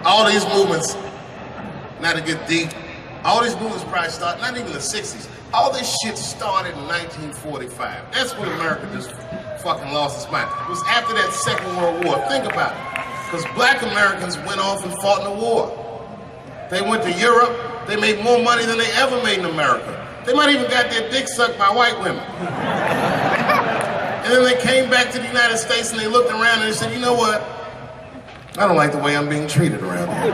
all these movements, not to get deep, all these movements probably started, not even the 60s. All this shit started in 1945. That's when America just fucking lost its mind. It was after that Second World War. Think about it. Because black Americans went off and fought in the war. They went to Europe. They made more money than they ever made in America. They might even got their dick sucked by white women. And then they came back to the United States and they looked around and they said, you know what? I don't like the way I'm being treated around here.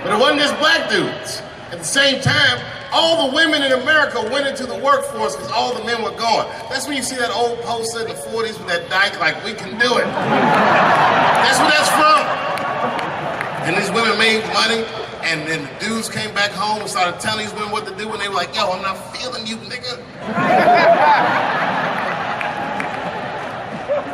But it wasn't just black dudes. At the same time, all the women in America went into the workforce because all the men were gone. That's when you see that old poster in the 40s with that dyke like, we can do it. That's where that's from. And these women made money, and then the dudes came back home and started telling these women what to do, and they were like, yo, I'm not feeling you, nigga.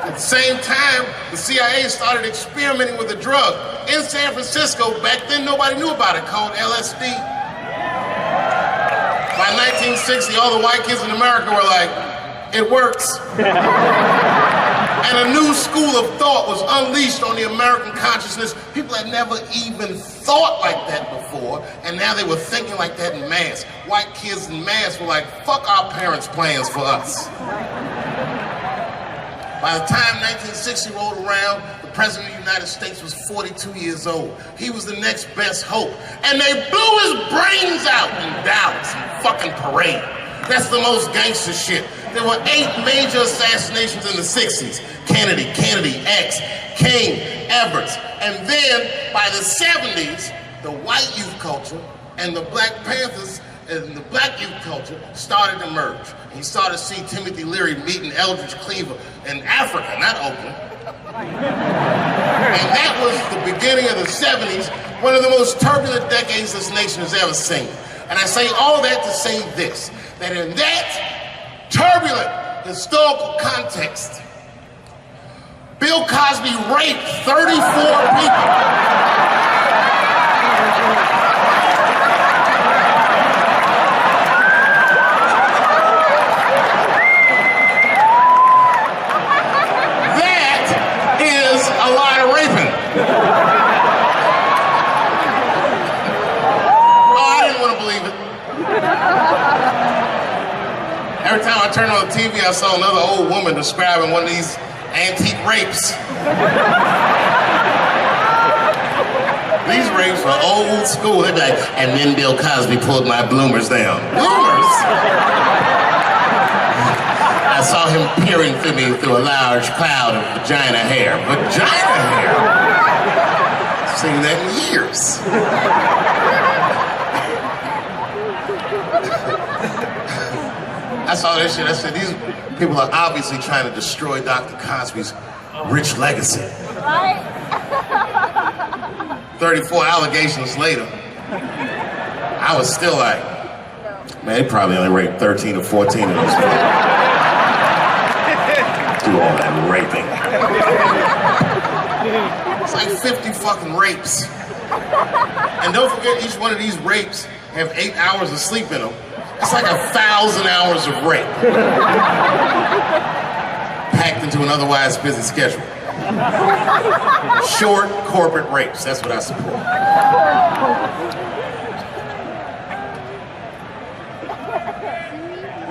At the same time, the CIA started experimenting with a drug in San Francisco. Back then, nobody knew about it, called LSD. By 1960, all the white kids in America were like, it works. And a new school of thought was unleashed on the American consciousness. People had never even thought like that before, and now they were thinking like that in mass. White kids in mass were like, fuck our parents' plans for us. By the time 1960 rolled around, the President of the United States was 42 years old. He was the next best hope. And they blew his brains out in Dallas, in fucking parade. That's the most gangster shit. There were 8 major assassinations in the 60s. Kennedy, X, King, Everett. And then, by the 70s, the white youth culture and the Black Panthers and the black youth culture started to merge. You started to see Timothy Leary meeting Eldridge Cleaver in Africa, not Oakland. And that was the beginning of the 70s, one of the most turbulent decades this nation has ever seen. And I say all that to say this, that in that turbulent historical context, Bill Cosby raped 34 people. That is a lot of raping. Oh, I didn't want to believe it. Every time I turned on the TV, I saw another old woman describing one of these antique rapes. These rapes were old school. They'd be like, and then Bill Cosby pulled my bloomers down. Bloomers? I saw him peering through me through a large cloud of vagina hair. Vagina hair? I've seen that in years. I saw that shit. I said, these people are obviously trying to destroy Dr. Cosby's rich legacy. Right? 34 allegations later, I was still like, man, they probably only raped 13 or 14 of those people. Do all that raping. It's like 50 fucking rapes. And don't forget, each one of these rapes have 8 hours of sleep in them. It's like 1,000 hours of rape. Packed into an otherwise busy schedule. Short corporate rapes, that's what I support.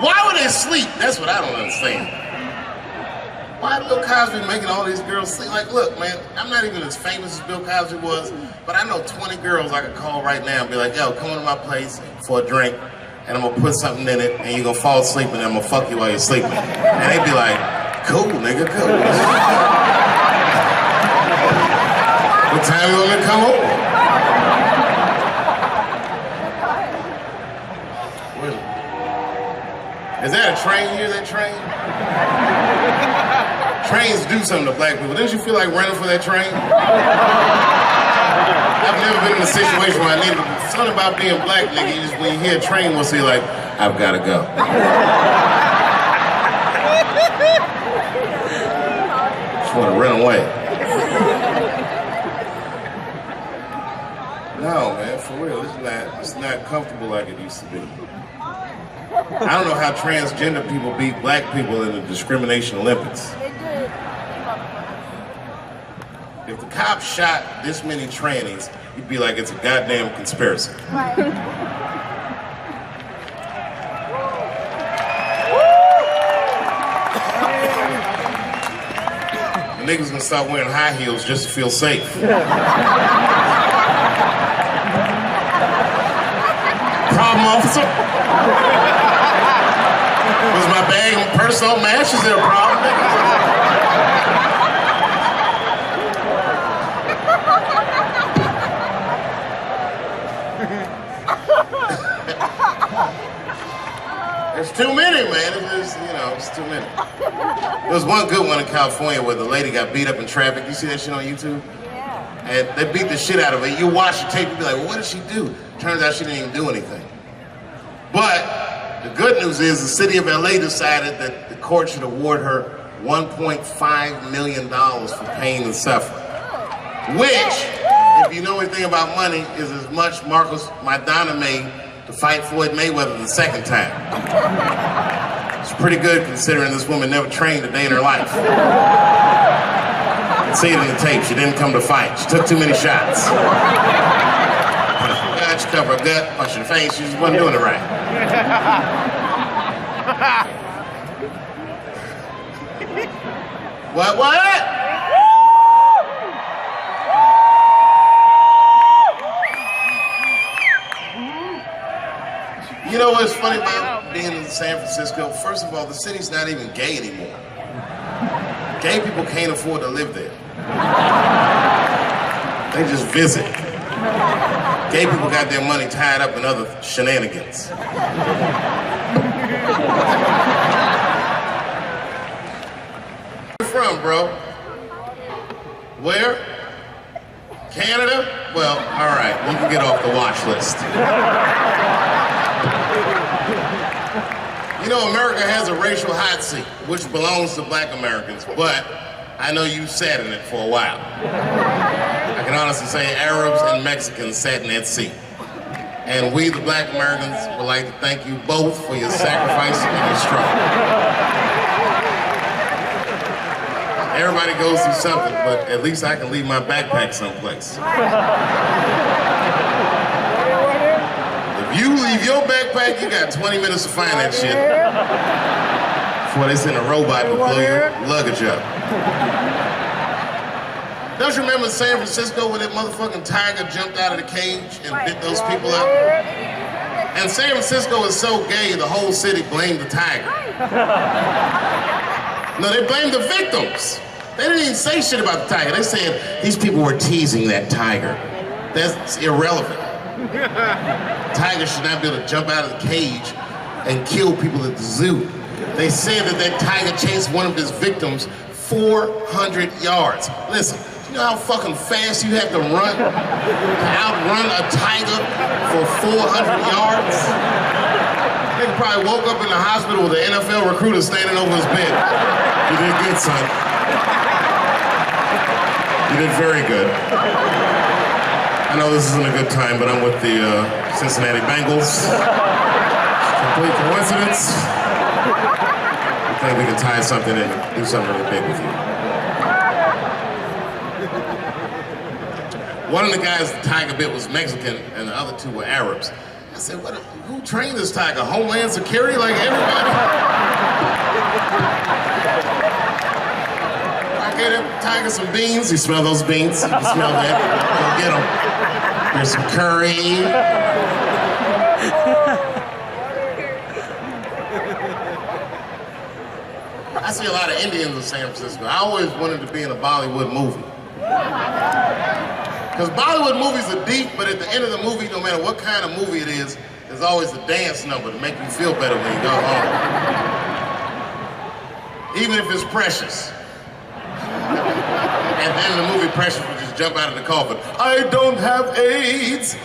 Why would they sleep? That's what I don't understand. Why Bill Cosby making all these girls sleep? Like, look, man, I'm not even as famous as Bill Cosby was, but I know 20 girls I could call right now and be like, yo, come to my place for a drink, and I'm gonna put something in it, and you're gonna fall asleep, and I'm gonna fuck you while you're sleeping. And they'd be like, cool, nigga, cool. What time you want me to come over? Is that a train here, that train? Trains do something to black people. Didn't you feel like running for that train? I've never been in a situation where I needed something about being black, nigga. You just, when you hear a train, we'll say like, I've gotta go. Just want to run away. No, man, for real, it's not comfortable like it used to be. I don't know how transgender people beat black people in the discrimination Olympics. if the cops shot this many trannies, you'd be like, it's a goddamn conspiracy. Right. Niggas gonna start wearing high heels just to feel safe. Problem, officer? Was my bag and purse on match? Is there a problem? There's too many, man. It's too many. There was one good one in California where the lady got beat up in traffic. You see that shit on YouTube? Yeah. And they beat the shit out of her. You watch the tape, you be like, well, what did she do? Turns out she didn't even do anything. But the good news is the city of LA decided that the court should award her $1.5 million for pain and suffering. Which, if you know anything about money, is as much Marcos Maidana made to fight Floyd Mayweather the second time. It's pretty good considering this woman never trained a day in her life. You can see it in the tape. She didn't come to fight. She took too many shots. She covered her gut, punched her in the face. She just wasn't doing it right. What? You know what's funny about being in San Francisco? First of all, the city's not even gay anymore. Gay people can't afford to live there. They just visit. Gay people got their money tied up in other shenanigans. Where you from, bro? Where? Canada? Well, all right, you can get off the watch list. You know, America has a racial hot seat, which belongs to black Americans, but I know you sat in it for a while. I can honestly say Arabs and Mexicans sat in that seat. And we, the black Americans, would like to thank you both for your sacrifice and your struggle. Everybody goes through something, but at least I can leave my backpack someplace. If you leave your backpack, you got 20 minutes to find that shit before they send a robot to blow your luggage up. Don't you remember San Francisco where that motherfucking tiger jumped out of the cage and bit those people up? And San Francisco is so gay, the whole city blamed the tiger. No, they blamed the victims. They didn't even say shit about the tiger. They said these people were teasing that tiger. That's irrelevant. Tigers should not be able to jump out of the cage and kill people at the zoo. They said that that tiger chased one of his victims 400 yards. Listen, you know how fucking fast you have to run to outrun a tiger for 400 yards? Nigga probably woke up in the hospital with an NFL recruiter standing over his bed. You did good, son. You did very good. I know this isn't a good time, but I'm with the Cincinnati Bengals. Complete coincidence. I think we can tie something in and do something really big with you. One of the guys the tiger bit was Mexican, and the other two were Arabs. I said, who trained this tiger? Homeland Security, like everybody? I gave that tiger some beans. You smell those beans? You can smell that. Go get them. Here's some curry. I see a lot of Indians in San Francisco. I always wanted to be in a Bollywood movie. Because Bollywood movies are deep, but at the end of the movie, no matter what kind of movie it is, there's always a dance number to make you feel better when you go home. Even if it's Precious. At the end of the movie, Precious would just jump out of the coffin. I don't have AIDS.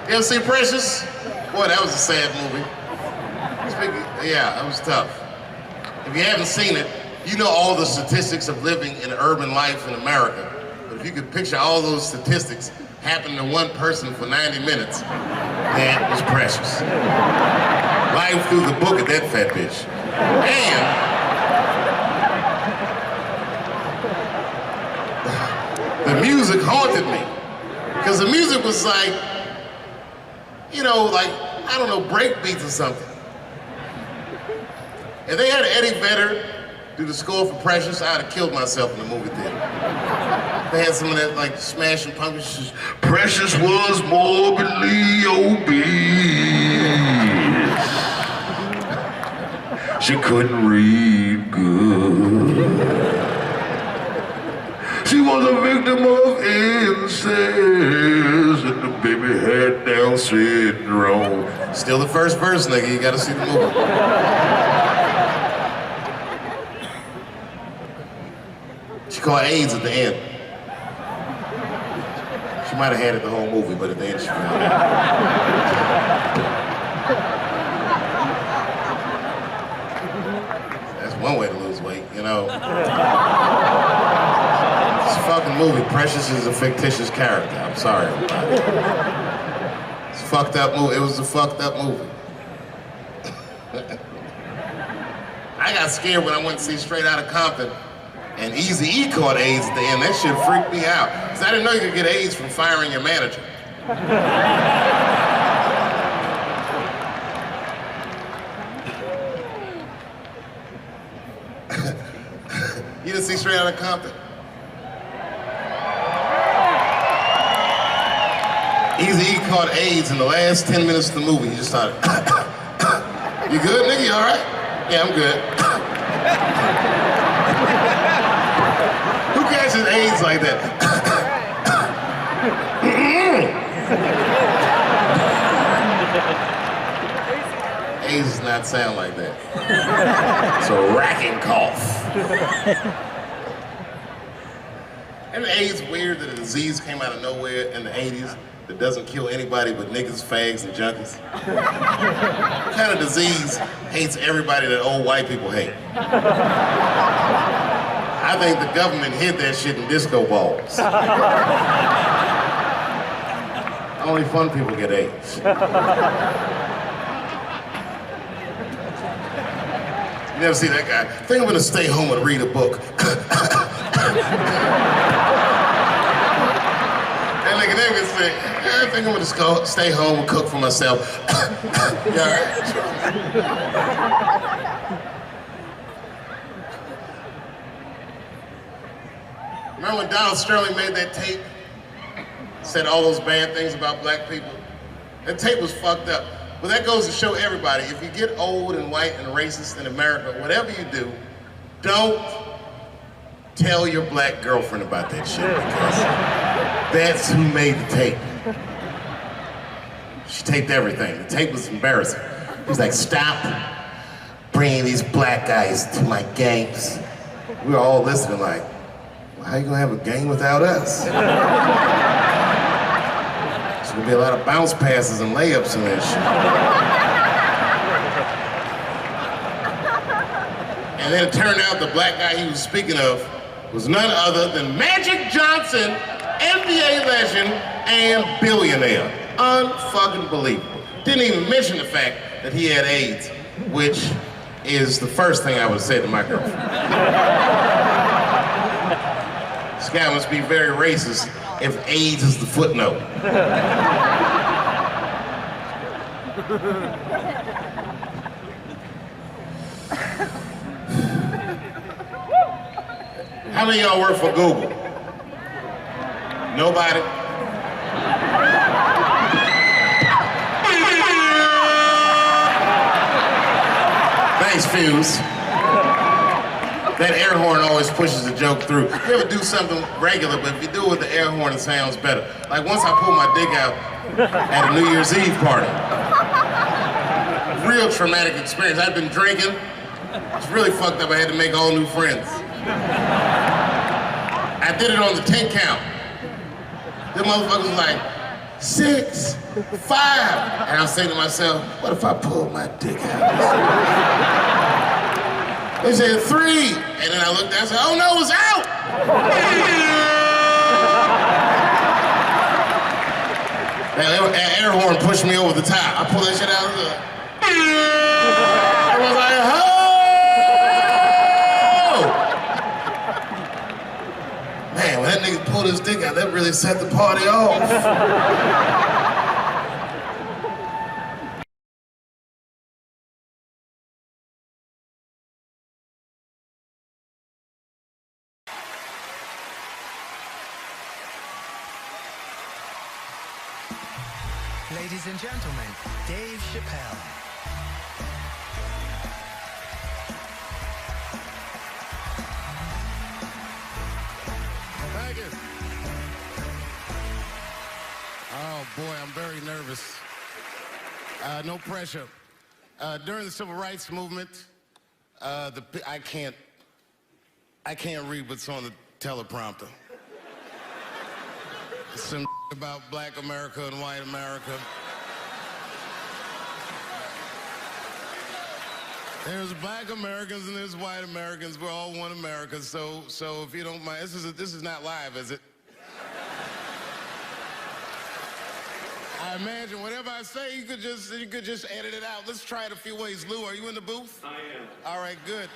You ever see Precious? Boy, that was a sad movie. Yeah, that was tough. If you haven't seen it, you know all the statistics of living in urban life in America. But if you could picture all those statistics happened to one person for 90 minutes, that was precious. Life through the book of that fat bitch. And the music haunted me. Because the music was like, you know, like, I don't know, break beats or something. If they had Eddie Vedder do the score for Precious, I'd have killed myself in the movie theater. They had some of that, like, smashing pumpkins. Precious was morbidly obese. She couldn't read good. She was a victim of incest, and the baby had Down syndrome. Still the first verse, nigga. You gotta see the movie. She caught AIDS at the end. She might have had it the whole movie, but at the end she found it. That's one way to lose weight, you know. It's a fucking movie. Precious is a fictitious character. I'm sorry, everybody. It's a fucked up movie. It was a fucked up movie. I got scared when I went to see Straight Outta Compton. And Eazy-E caught AIDS at the end. That shit freaked me out. Because I didn't know you could get AIDS from firing your manager. You didn't see Straight Outta Compton? Eazy-E caught AIDS in the last 10 minutes of the movie. He just started, you good, nigga? You all right? Yeah, I'm good. Who catches AIDS like that? AIDS does not sound like that. It's a racking cough. And AIDS weird that a disease came out of nowhere in the 80s that doesn't kill anybody but niggas, fags, and junkies? What kind of disease hates everybody that old white people hate? I think the government hid that shit in disco balls. Only fun people get AIDS. You never see that guy? I think I'm gonna stay home and read a book. That nigga never can say, I think I'm gonna just go stay home and cook for myself. You all right? Remember when Donald Sterling made that tape? Said all those bad things about black people? That tape was fucked up. But that goes to show everybody, if you get old and white and racist in America, whatever you do, don't tell your black girlfriend about that shit, because that's who made the tape. She taped everything. The tape was embarrassing. He was like, stop bringing these black guys to my games. We were all listening like, how you gonna have a game without us? There's gonna be a lot of bounce passes and layups in this shit. And then it turned out the black guy he was speaking of was none other than Magic Johnson, NBA legend and billionaire. Unfucking believable. Didn't even mention the fact that he had AIDS, which is the first thing I would say to my girlfriend. This guy must be very racist if AIDS is the footnote. How many of y'all work for Google? Nobody? Thanks, Fuse. That air horn always pushes the joke through. You ever do something regular, but if you do it with the air horn, it sounds better. Like once I pulled my dick out at a New Year's Eve party. Real traumatic experience. I'd been drinking. It's really fucked up. I had to make all new friends. I did it on the 10 count. The motherfuckers was like, 6, 5. And I was saying to myself, what if I pulled my dick out? They said 3. And then I looked down and said, oh no, it was out! air horn pushed me over the top. I pulled that shit out of the... I was like, oh! Man, when that nigga pulled his dick out, that really set the party off. Ladies and gentlemen, Dave Chappelle. Thank you. Oh boy, I'm very nervous. No pressure. During the civil rights movement, I can't read what's on the teleprompter. Some about black America and white America. There's black Americans and there's white Americans. We're all one America. So if you don't mind, this is not live, is it? I imagine whatever I say, you could just edit it out. Let's try it a few ways. Lou, are you in the booth? I am. All right, good.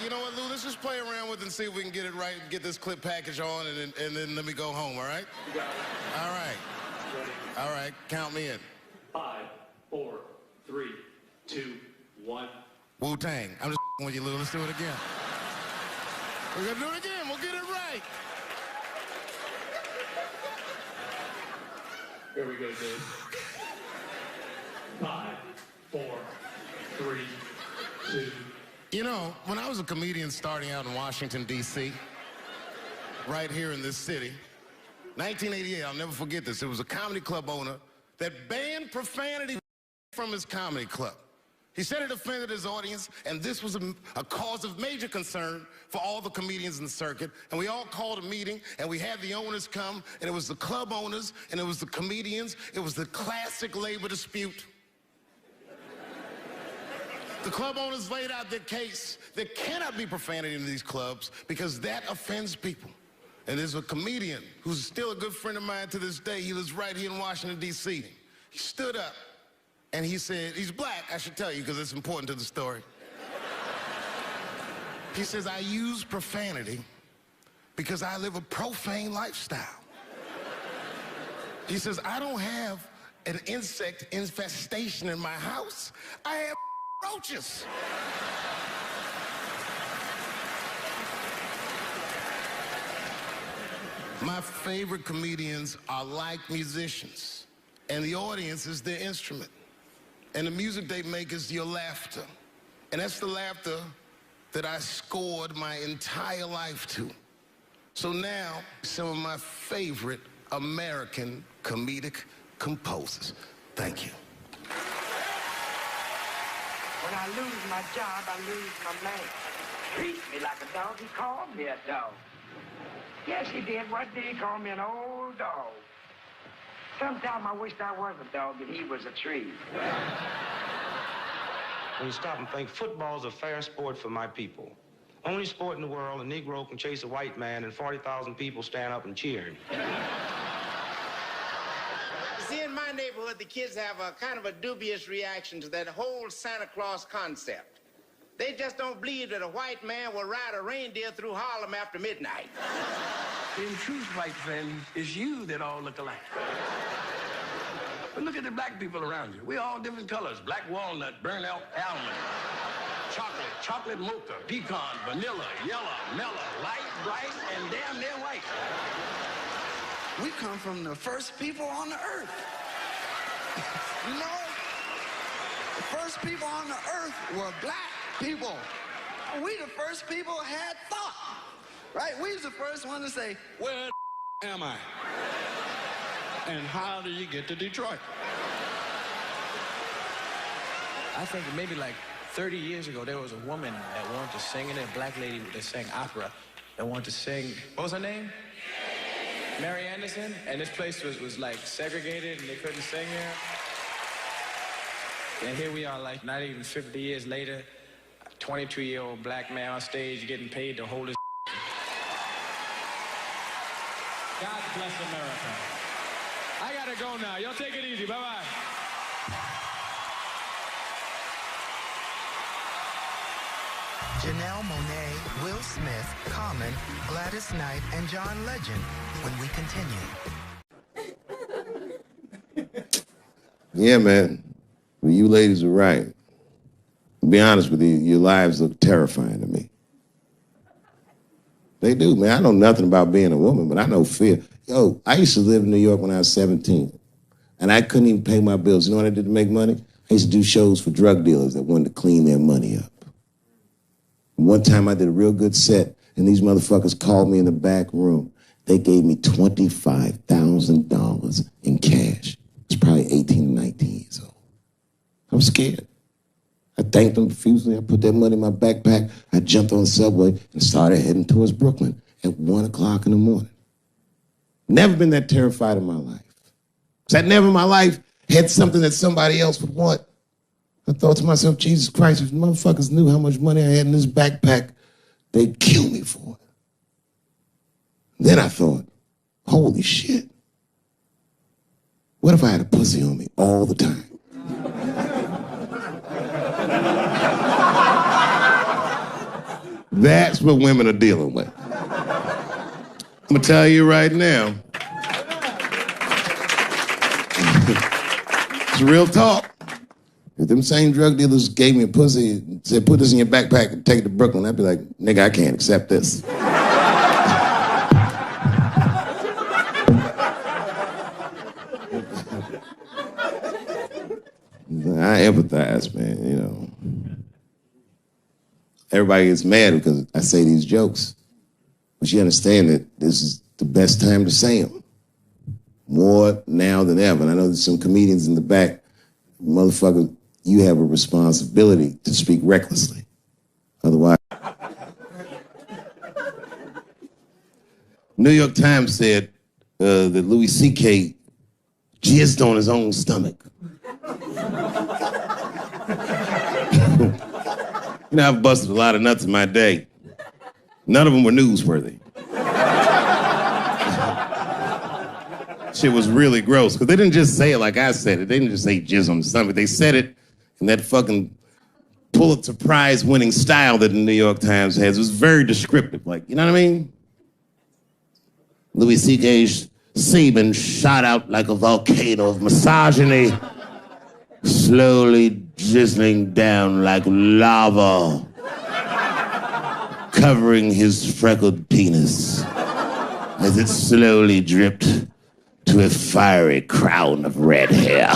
You know what, Lou? Let's just play around with it and see if we can get it right, get this clip package on, and then let me go home, all right? You got it. All right. Ready. All right, count me in. 5, 4, 3, 2, 1. Wu-Tang. I'm just with you, Lou. Let's do it again. We're gonna do it again. We'll get it right. Here we go, Dave. 5, 4, 3, 2. You know, when I was a comedian starting out in Washington, D.C., right here in this city, 1988, I'll never forget this. It was a comedy club owner that banned profanity from his comedy club. He said it offended his audience, and this was a cause of major concern for all the comedians in the circuit. And we all called a meeting, and we had the owners come, and it was the club owners, and it was the comedians. It was the classic labor dispute. The club owners laid out their case. There cannot be profanity in these clubs because that offends people. And there's a comedian who's still a good friend of mine to this day. He lives right here in Washington, D.C. He stood up and he said, he's black, I should tell you, because it's important to the story. He says, I use profanity because I live a profane lifestyle. He says, I don't have an insect infestation in my house. I have roaches. My favorite comedians are like musicians, and the audience is their instrument. And the music they make is your laughter. And that's the laughter that I scored my entire life to. So now, some of my favorite American comedic composers. Thank you. When I lose my job, I lose my man. Treat me like a dog. He called me a dog. Yes, he did. What did he call me? An old dog. Sometimes I wished I was a dog and he was a tree. When you stop and think, football's a fair sport for my people. Only sport in the world a Negro can chase a white man and 40,000 people stand up and cheer him. See, in my neighborhood, the kids have a kind of a dubious reaction to that whole Santa Claus concept. They just don't believe that a white man will ride a reindeer through Harlem after midnight. In truth, white friend, it's you that all look alike. But look at the black people around you. We're all different colors. Black walnut, burnt almond, chocolate mocha, pecan, vanilla, yellow, mellow, light, bright, and damn near white. We come from the first people on the earth. You know, the first people on the earth were black people. We the first people had thought, right? We was the first one to say, where am I? And how do you get to Detroit? I think maybe like 30 years ago, there was a woman that wanted to sing, and a black lady that sang opera that wanted to sing. What was her name? Mary Anderson. And this place was like segregated, and they couldn't sing here. And here we are, like not even 50 years later, a 22-year-old black man on stage getting paid to hold his. God bless America. I I gotta go now. Y'all take it easy. Bye-bye. Janelle Monáe, Will Smith, Common, Gladys Knight, and John Legend when we continue. Yeah, man. Well, you ladies are right. To be honest with you, your lives look terrifying to me. They do, man. I know nothing about being a woman, but I know fear. Yo, I used to live in New York when I was 17, and I couldn't even pay my bills. You know what I did to make money? I used to do shows for drug dealers that wanted to clean their money up. One time I did a real good set, and these motherfuckers called me in the back room. They gave me $25,000 in cash. I was probably 18 or 19 years old. I was scared. I thanked them profusely. I put that money in my backpack. I jumped on the subway and started heading towards Brooklyn at 1 o'clock in the morning. Never been that terrified in my life. Because I never in my life had something that somebody else would want. I thought to myself, Jesus Christ, if motherfuckers knew how much money I had in this backpack, they'd kill me for it. Then I thought, holy shit. What if I had a pussy on me all the time? That's what women are dealing with. I'm gonna tell you right now. It's real talk. If them same drug dealers gave me a pussy and said, put this in your backpack and take it to Brooklyn, I'd be like, nigga, I can't accept this. I empathize, man, you know. Everybody gets mad because I say these jokes. But you understand that this is the best time to say them. More now than ever. And I know there's some comedians in the back. Motherfucker, you have a responsibility to speak recklessly. Otherwise... New York Times said that Louis C.K. jizzed on his own stomach. You know, I've busted a lot of nuts in my day. None of them were newsworthy. Shit was really gross, because they didn't just say it like I said it. They didn't just say jizz on the stomach. They said it in that fucking Pulitzer Prize winning style that the New York Times has. It was very descriptive, like, you know what I mean? Louis C.K.'s semen shot out like a volcano of misogyny, slowly drizzling down like lava, covering his freckled penis as it slowly dripped to a fiery crown of red hair.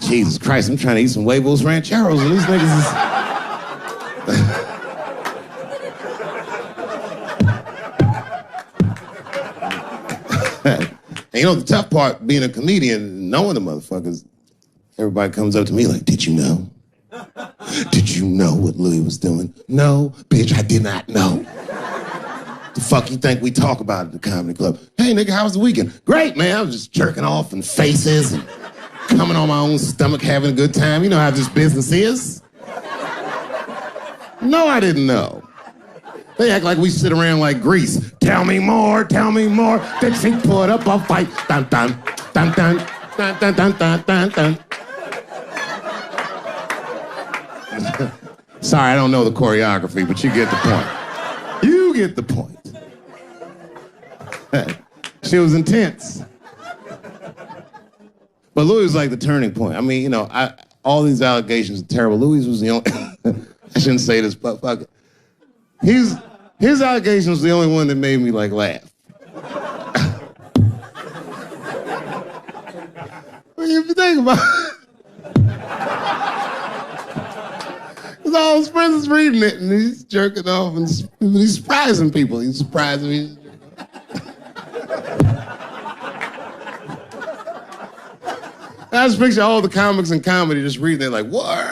Jesus Christ, I'm trying to eat some huevos rancheros and these niggas is... And you know, the tough part, being a comedian, knowing the motherfuckers, everybody comes up to me like, did you know? Did you know what Louis was doing? No, bitch, I did not know. The fuck you think we talk about at the comedy club? Hey, nigga, how was the weekend? Great, man. I was just jerking off in faces and coming on my own stomach, having a good time. You know how this business is. No, I didn't know. They act like we sit around like Grease. Tell me more, tell me more. Then she put up a fight. Dun, dun, dun, dun, dun, dun, dun, dun, dun, dun. Sorry, I don't know the choreography, but you get the point. You get the point. She was intense. But Louis was like the turning point. I mean, you know, all these allegations are terrible. Louis was the only... I shouldn't say this, but fuck it. His allegation was the only one that made me, like, laugh. If you think about it. Because all his friends is reading it, and he's jerking off, and he's surprising people. He's surprising me. I just picture all the comics in comedy just reading it like, what?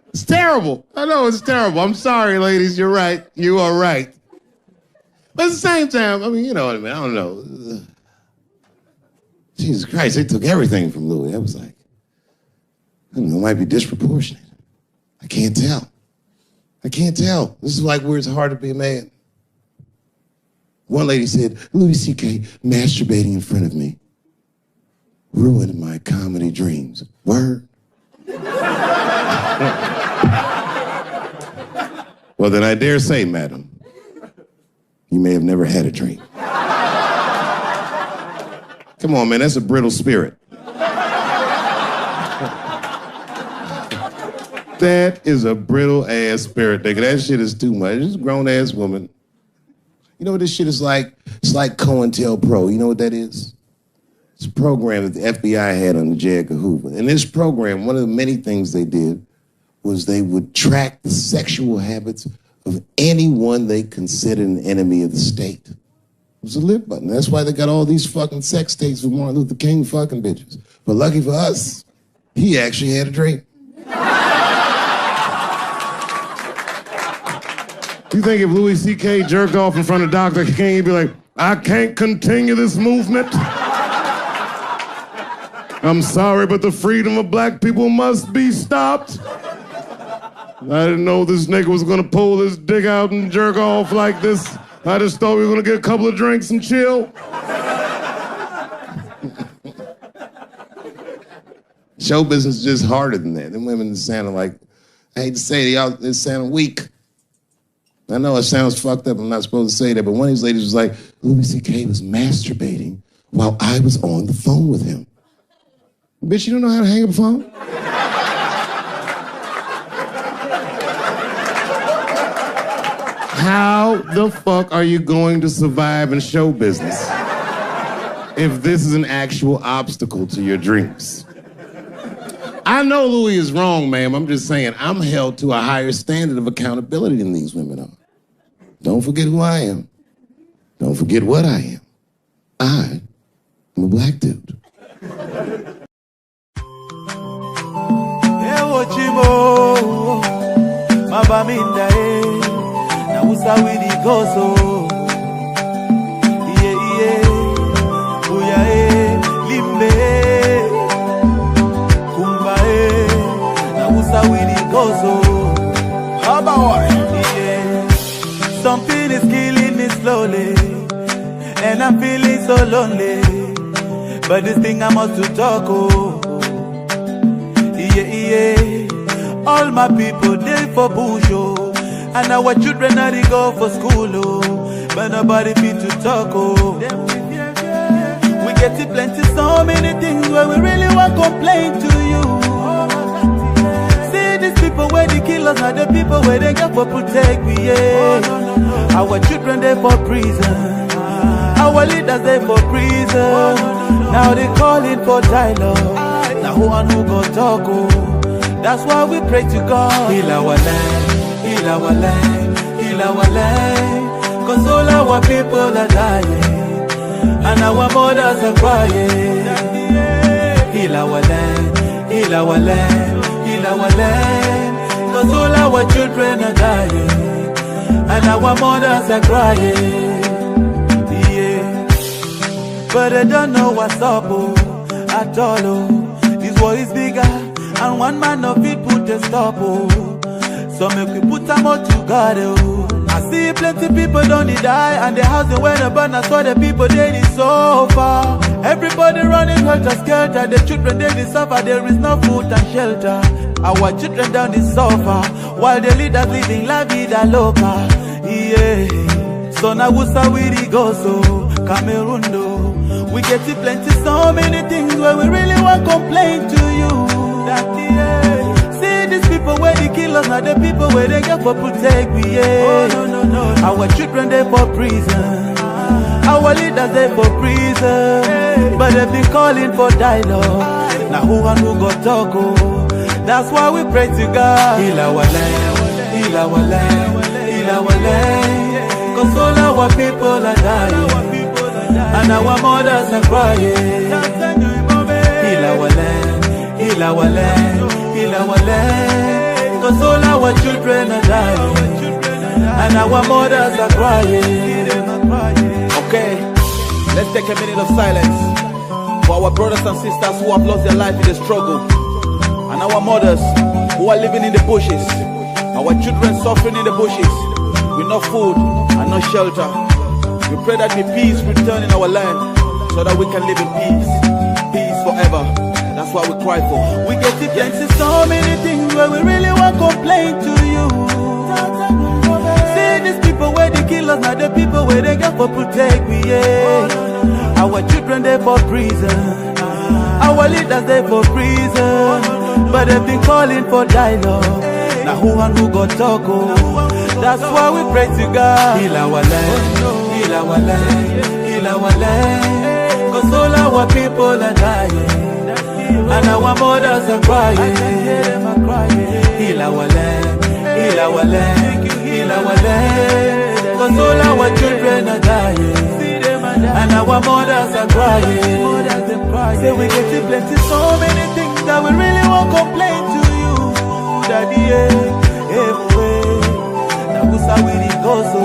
It's terrible. I know it's terrible. I'm sorry, ladies. You're right. You are right. But at the same time, I mean, you know what I mean? I don't know. Jesus Christ, they took everything from Louis. I was like, I don't know, it might be disproportionate. I can't tell. I can't tell. This is like where it's hard to be a man. One lady said, Louis C.K. masturbating in front of me ruined my comedy dreams. Word? Well, then I dare say, madam, you may have never had a dream. Come on, man, that's a brittle spirit. That is a brittle-ass spirit, nigga. That shit is too much. This grown-ass woman. You know what this shit is like? It's like COINTELPRO. You know what that is? It's a program that the FBI had on J. Edgar Hoover. In this program, one of the many things they did was they would track the sexual habits of anyone they considered an enemy of the state. It was a lip button. That's why they got all these fucking sex tapes with Martin Luther King fucking bitches. But lucky for us, he actually had a dream. You think if Louis C.K. jerked off in front of Dr. King, he'd be like, I can't continue this movement? I'm sorry, but the freedom of black people must be stopped. I didn't know this nigga was gonna pull his dick out and jerk off like this. I just thought we were gonna get a couple of drinks and chill. Show business is just harder than that. Them women sounding like, I hate to say it, y'all, they sound weak. I know it sounds fucked up, I'm not supposed to say that, but one of these ladies was like, Louis C.K. was masturbating while I was on the phone with him. Bitch, you don't know how to hang up a phone? How the fuck are you going to survive in show business if this is an actual obstacle to your dreams? I know Louis is wrong, ma'am. I'm just saying I'm held to a higher standard of accountability than these women are. Don't forget who I am. Don't forget what I am. I am a black dude. Something is killing me slowly, and I'm feeling so lonely. But this thing I must to talk, oh. All my people, they for bush, oh. And our children are they go for school, oh. But nobody fit to talk, oh. We get it plenty, so many things where we really want to complain to you. See these people where they kill us, not the people where they get for protect me, yeah. Our children, they for prison. Our leaders, they for prison. Now they calling for dialogue. Now who and who go talk, oh. That's why we pray to God. Heal our land, heal our land, heal our land. Cause all our people are dying, and our mothers are crying. Heal our land, heal our land, heal our land. Cause all our children are dying, and our mothers are crying. Yeah. But I don't know what's up, oh, at all, oh. This war is bigger, and one man of it put a stop, oh. So make we put them all together, oh. I see plenty people don't die, and the house they went burn. I saw the people they need so far. Everybody running helter skelter, the children they suffer. There is no food and shelter. Our children down the suffer, while the leaders living la vida loca. Yeah. So now we start with the go so Cameroon do. We get it plenty, so many things where we really want to complain to you. That see these people where they kill us, not the people where they get for protect me, yeah. Oh, no. Our children they for prison, our leaders they for prison, but they be calling for dialogue. Now who and who go talk, oh. That's why we pray to God. Heal our land, heal our land, heal our land. Cause all our people are dying, and our mothers are crying. Heal our land, heal our land, heal our land. Cause all our children are dying, and our mothers are crying. Okay, let's take a minute of silence for our brothers and sisters who have lost their life in the struggle, and our mothers who are living in the bushes, our children suffering in the bushes with no food and no shelter. We pray that may peace return in our land, so that we can live in peace. Peace forever. That's what we cry for. We get to plenty so many things where we really want to complain to you. See these people where they kill us, not the people where they get for protect we, yeah. Our children they for prison, our leaders they for prison, but they've been calling for dialogue. Now who and who got talk, oh. That's why we pray to God. Heal our land, heal our land, heal our land. Cause all our people are dying, and our mothers are crying. Heal our land, heal our land, heal our land. Cause all our children are dying, and our mothers are crying. Say we get to plenty so many things that we really won't complain to you, Daddy. Now who's how we go so?